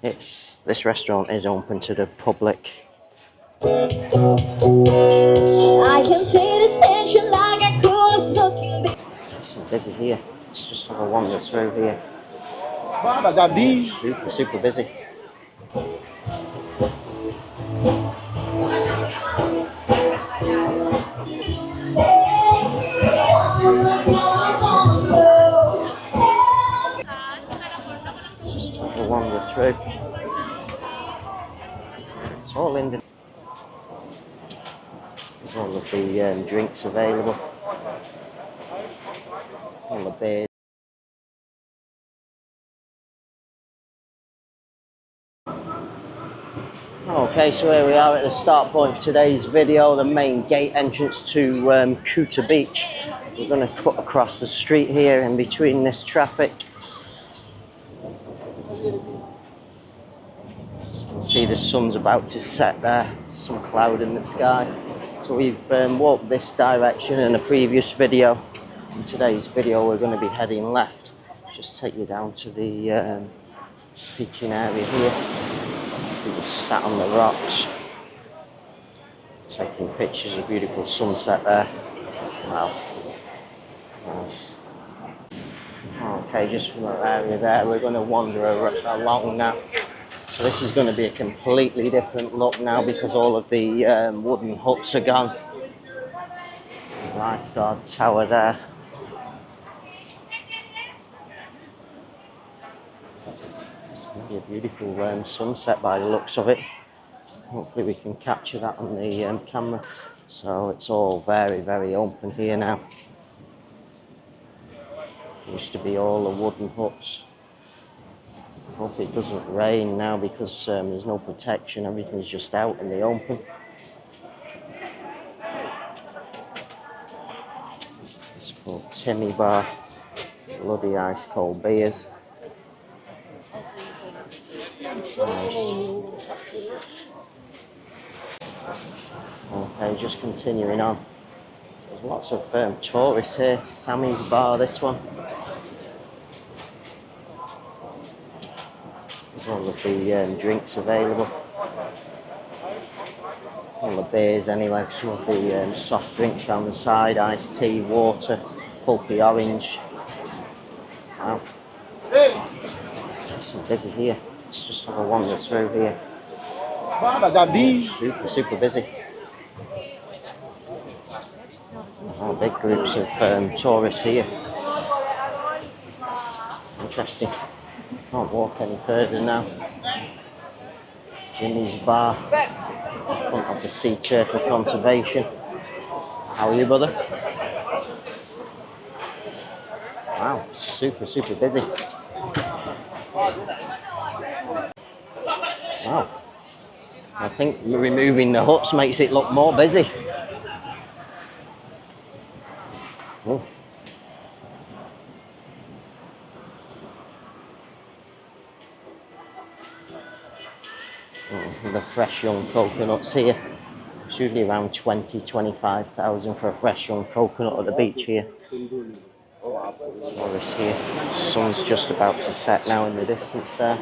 This restaurant is open to the public. I can see the tension like I could smoking. It's busy here. Let's just have a wander through here. Super busy. Just have a wander through. It's all in the. There's all of the drinks available. All the beers. Okay, so here we are at the start point of today's video, the main gate entrance to Kuta Beach. We're going to cut across the street here in between this traffic. As you can see, the sun's about to set there, some cloud in the sky. So we've walked this direction in a previous video. In today's video, we're going to be heading left. Just take you down to the seating area here. People sat on the rocks, taking pictures of beautiful sunset there. Wow, nice. Okay, just from that area there, we're going to wander along now. So this is going to be a completely different look now because all of the wooden huts are gone. Lifeguard tower there. It's a beautiful sunset by the looks of it. Hopefully we can capture that on the camera. So it's all very, very open here now. Used to be all the wooden huts. I hope it doesn't rain now because there's no protection. Everything's just out in the open. It's called Timmy Bar. Bloody ice cold beers. Nice. Okay, just continuing on. There's lots of tourists here. Sammy's Bar, this one. There's all of the drinks available. All the beers anyway, some of the soft drinks down the side, iced tea, water, pulpy orange. Wow. It's busy here. Let's just have a wander through here. Super busy. Oh, big groups of tourists here. Interesting. Can't walk any further now. Jimmy's Bar, in front of the Sea Turtle Conservation. How are you, brother? Wow, super busy. Wow. I think removing the huts makes it look more busy. Oh. The fresh young coconuts here. It's usually around 25,000 for a fresh young coconut at the beach here. Tourists here. Sun's just about to set now in the distance there.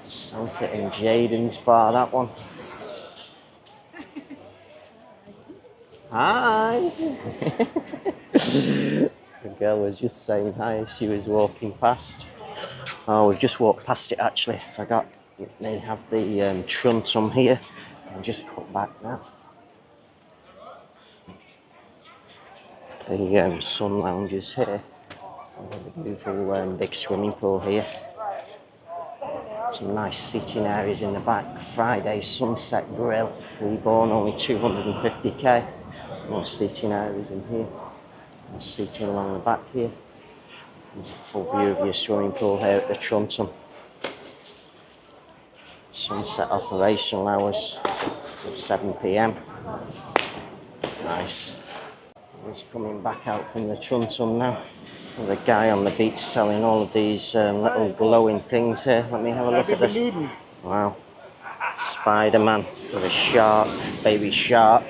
Sanford and Jaden's Bar, that one. Hi! The girl was just saying hi as she was walking past. Oh, we've just walked past it actually. I forgot they have the truntum here. I'll just cut back now. The sun lounges here. The beautiful big swimming pool here. Some nice seating areas in the back. Friday Sunset Grill. Reborn, only 250k. More seating areas in here. More seating along the back here. There's a full view of your swimming pool here at the Truntum. Sunset operational hours till 7 p.m. Nice. Just coming back out from the Truntum now. There's a guy on the beach selling all of these little glowing things here. Let me have a look at this. Wow. Spider-Man with a shark, baby shark.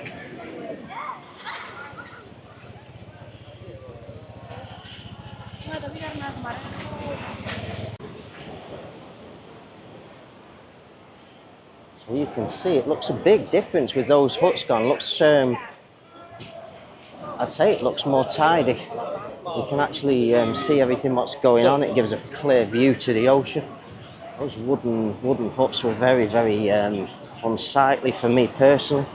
So you can see it looks a big difference with those huts gone. Looks, I'd say it looks more tidy. You can actually see everything what's going on. It gives a clear view to the ocean. Those wooden huts were very unsightly for me personally.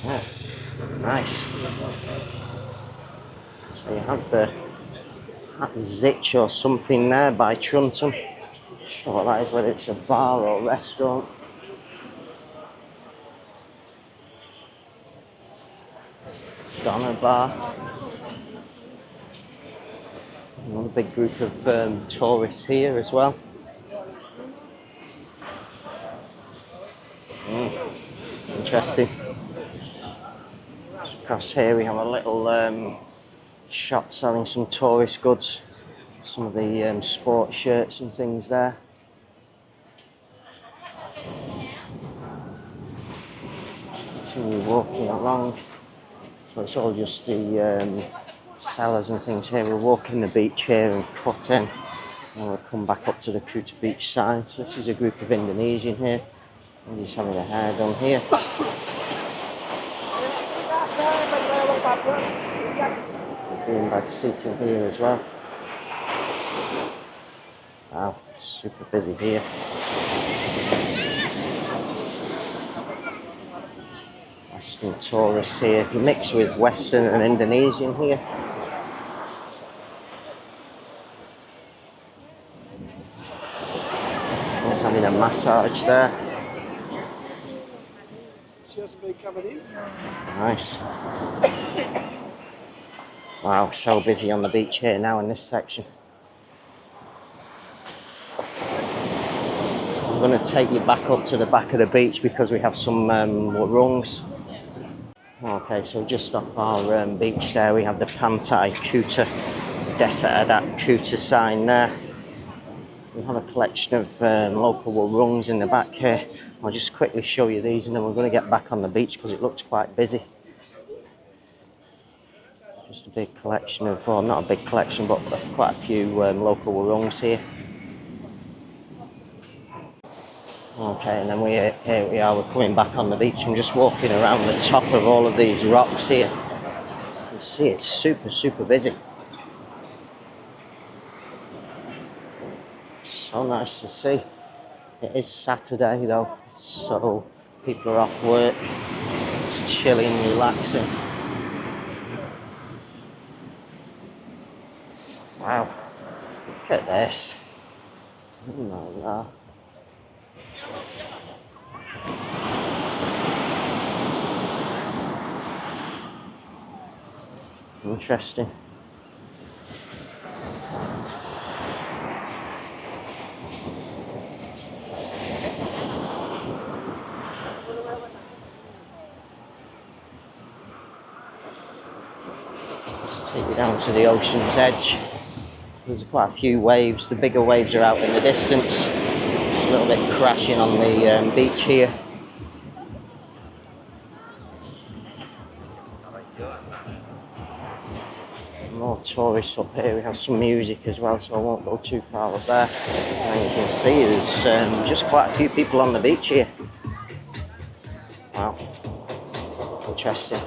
Yeah, nice. So you have the Zitch or something there by Trunton. Not sure what that is, whether it's a bar or restaurant. Donna Bar. Another big group of tourists here as well. Interesting. Across here we have a little shop selling some tourist goods. Some of the sports shirts and things there. Continue walking along. So it's all just the sellers and things here. We're walking the beach here and cut in. And we'll come back up to the Kuta Beach side. So this is a group of Indonesian here. I'm just having a hair done here. Beanbag seating here as well. Wow, super busy here. Western tourists here, mixed with Western and Indonesian here. Just having a massage there. Nice. Wow, so busy on the beach here now in this section. I'm going to take you back up to the back of the beach because we have some rungs. Okay, so just off our beach there we have the Pantai Kuta Desa Adat Kuta sign there. We have a collection of local rungs in the back here. I'll just quickly show you these and then we're going to get back on the beach because it looks quite busy. Just a big collection of, well, not a big collection, but quite a few local rungs here. Okay, and then here we are, we're coming back on the beach. I'm just walking around the top of all of these rocks here. You can see it's super busy. So nice to see. It is Saturday though, so people are off work, just chilling, relaxing. Wow, look at this. Oh my God. Interesting. Let's take you down to the ocean's edge. There's quite a few waves. The bigger waves are out in the distance. Just a little bit crashing on the beach here. More tourists up here. We have some music as well, so I won't go too far up there. And you can see there's just quite a few people on the beach here. Wow, interesting.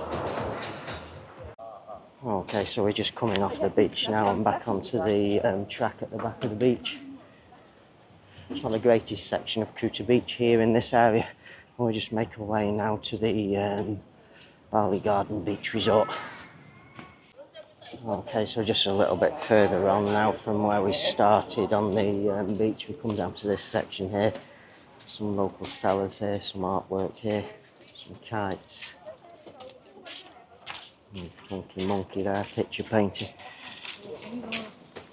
Okay, so we're just coming off the beach now and back onto the track at the back of the beach. It's not the greatest section of Kuta Beach here in this area. And we just make our way now to the Bali Garden Beach Resort. Okay, so just a little bit further on now from where we started on the beach. We come down to this section here. Some local sellers here, some artwork here, some kites. Funky monkey there, picture painting.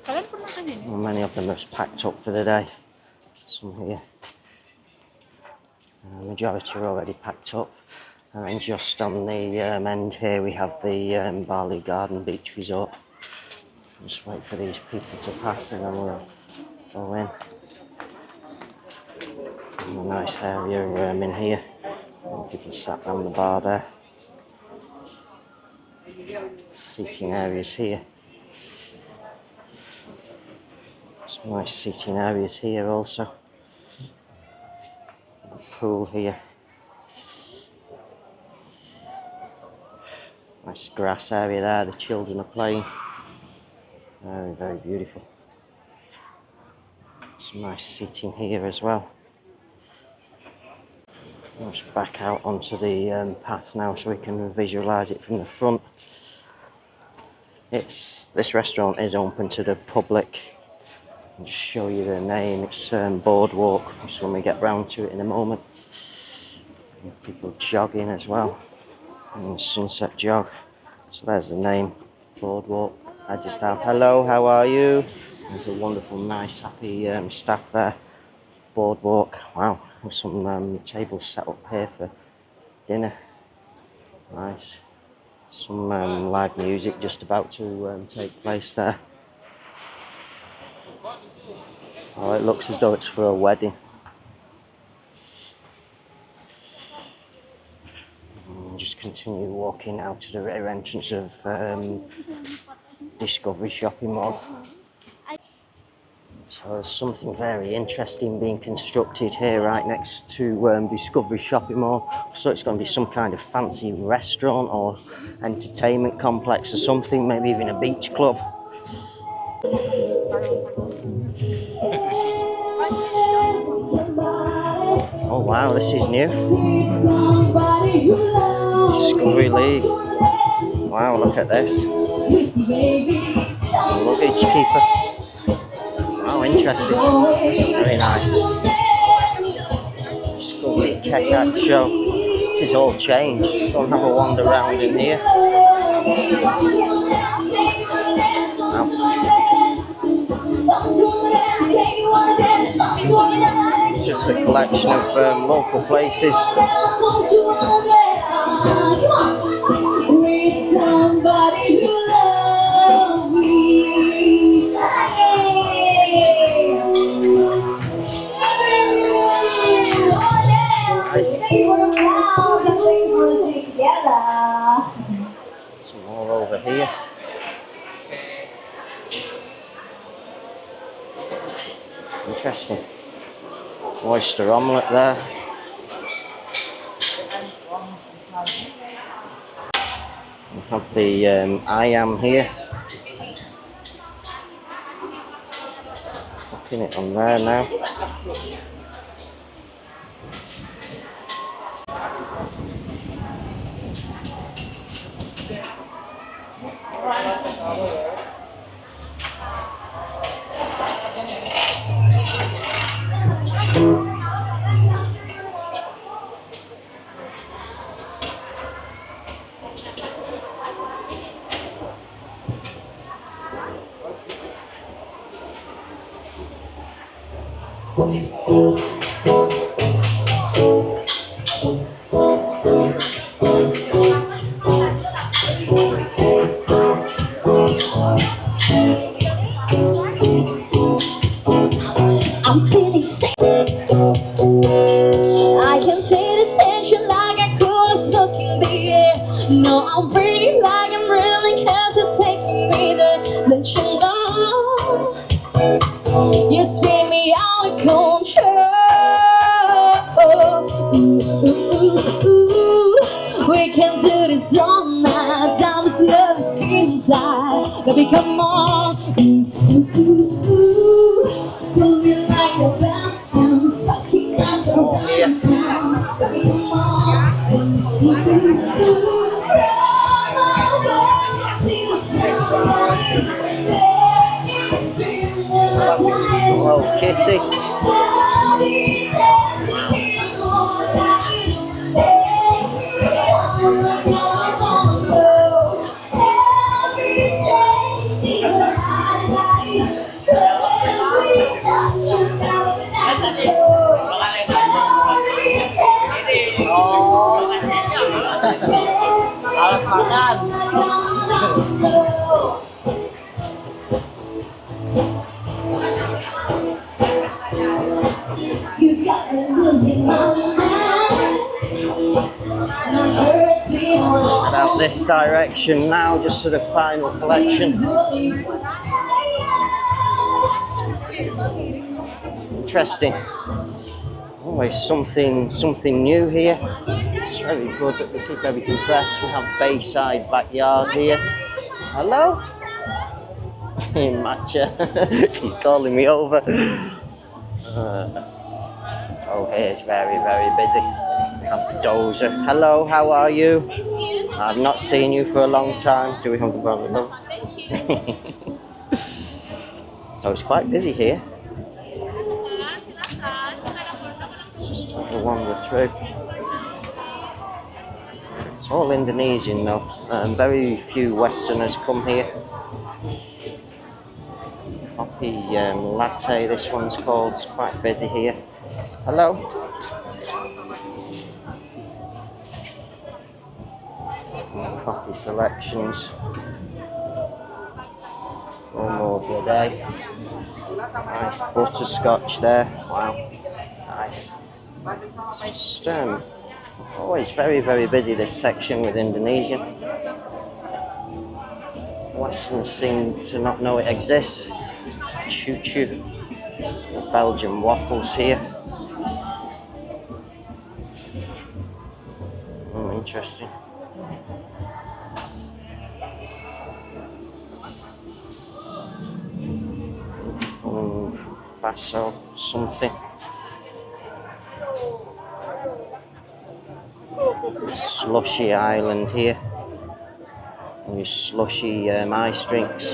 Well, many of them are packed up for the day. Some here. Majority are already packed up. And then just on the end here we have the Bali Garden Beach Resort. Just wait for these people to pass and then we'll go in. And a nice area in here. People sat down the bar there. Seating areas here. Some nice seating areas here also. Pool here. Nice grass area there, the children are playing. Very, very beautiful. Some nice seating here as well. Let's back out onto the path now so we can visualise it from the front. This restaurant is open to the public. I'll just show you the name. It's Boardwalk, just when we get round to it in a moment. And people jogging as well, and sunset jog. So there's the name, Boardwalk. I just have hello, how are you? There's a wonderful, nice, happy staff there. Boardwalk. Wow, there's some tables set up here for dinner. Nice. Some live music just about to take place there. Oh, it looks as though it's for a wedding. And just continue walking out to the rear entrance of Discovery Shopping Mall. So there's something very interesting being constructed here right next to Discovery Shopping Mall. So it's going to be some kind of fancy restaurant or entertainment complex or something, maybe even a beach club. Oh wow, this is new. Discovery League. Wow, look at this. Luggage keeper. Wow, interesting. Very nice. Discovery Kekat show. It is all changed. Just don't have a wander around in here. Wow. Just a collection of local places. Nice. Some more over here. Interesting. Oyster omelette there. We have the I am here. Putting it on there now. I'm feeling sick. I can see the tension like I could smoke in the air. No, I'm breathing like I'm breathing, cause it's taking me there. Don't you know? You spin me out of control. We can do this all night. Time is love, skin tight. Baby, come on. Pull me like a best friend, stuck in that town. Baby, come on. Hello, Kitty. You got me losing my mind. Head out this direction now, just to the final collection. Interesting. Always something new here. It's very good that they keep everything fresh. We have Bayside backyard here. Hello? Matcha. She's calling me over. So here's very busy. We have the Dozer. Hello, how are you? I've not seen you for a long time. Do we have the brother? So it's quite busy here. Just have to wander through. It's all Indonesian though. Very few Westerners come here. Coffee latte, this one's called. It's quite busy here. Hello. Coffee selections. One more for a day. Nice butterscotch there. Wow. Nice. Just always very busy this section with Indonesian. Westerners seem to not know it exists. Choo-choo. The Belgian waffles here. Interesting. Basso something. Slushy island here. And your slushy ice drinks.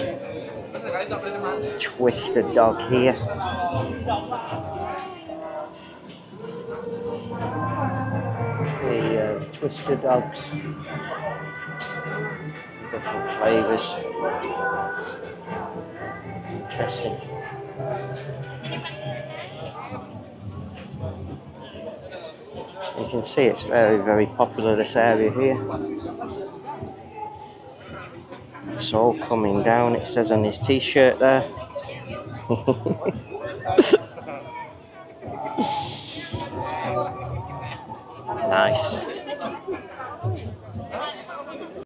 Twisted dog here. The twisted dogs. Different flavours. Interesting. You can see it's very popular, this area here. It's all coming down, it says on his t-shirt there. Nice.